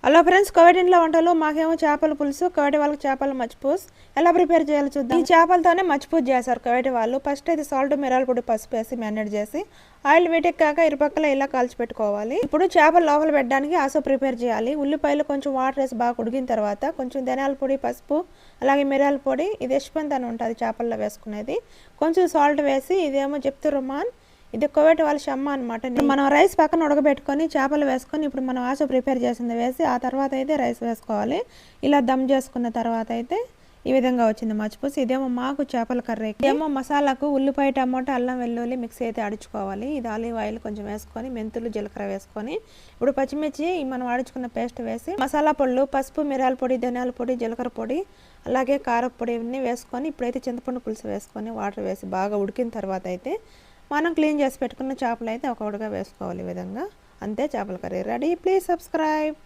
Hello friends, Covid ఇంట్లో వంటలు. మాకేమో చేపల పులుసు, కోవిడ్ వాళ్ళకి చేపల మచ్చిపూస్ ఎలా ప్రిపేర్ చేయాలో చూద్దాం. ఈ చేపలతోనే మచ్చిపూస్ చేశారు కోవిడ్ వాళ్ళు. ఫస్ట్ అయితే సాల్ట్, మిరాల పొడి, పసుపు వేసి మ్యారినేట్ చేసి ఆయిల్ వేటెక్కాక ఇరుపక్కల ఇలా కాల్చి పెట్టుకోవాలి. ఇప్పుడు చేపలు లోపల పెట్టడానికి ఆసో ప్రిపేర్ చేయాలి. ఉల్లిపాయలు కొంచెం వాటర్ వేసి బాగా ఉడికిన తర్వాత కొంచెం ధనియాల పొడి, పసుపు, అలాగే మిరాల పొడి, ఇది యశ్వంత్ అని ఉంటుంది చేపల్లో వేసుకునేది, కొంచెం సాల్ట్ వేసి, ఇదేమో చెప్తూ రుమాన్, ఇది కోవిడ్ వాళ్ళ షమ్మ అనమాట. మనం రైస్ పక్కన ఉడకబెట్టుకొని చేపలు వేసుకొని ఇప్పుడు మనం ఆసో ప్రిపేర్ చేసింది వేసి ఆ తర్వాత అయితే రైస్ వేసుకోవాలి. ఇలా దమ్ చేసుకున్న తర్వాత అయితే ఈ విధంగా వచ్చింది మచ్చిపూసి. ఇదేమో మాకు చేపల కర్రీ. ఇదేమో మసాలాకు ఉల్లిపాయ, టమాటా, అల్లం వెల్లుల్లి మిక్సీ అయితే అడుచుకోవాలి. ఇది ఆలివ్ ఆయిల్ కొంచెం వేసుకొని మెంతులు, జీలకర్ర వేసుకొని ఇప్పుడు పచ్చిమిర్చి మనం అడుచుకున్న పేస్ట్ వేసి మసాలా పొళ్ళు, పసుపు, మిరియాల పొడి, ధనియాల పొడి, జీలకర్ర పొడి, అలాగే కారపొడి ఇవన్నీ వేసుకొని ఇప్పుడైతే చింతపండు పులుసు వేసుకొని వాటర్ వేసి బాగా ఉడికిన తర్వాత అయితే మనం క్లీన్ చేసి పెట్టుకున్న చేపలు అయితే ఒక్కొక్కటిగా వేసుకోవాలి. ఈ విధంగా అంతే, చేపల కర్రీ రెడీ. Please subscribe.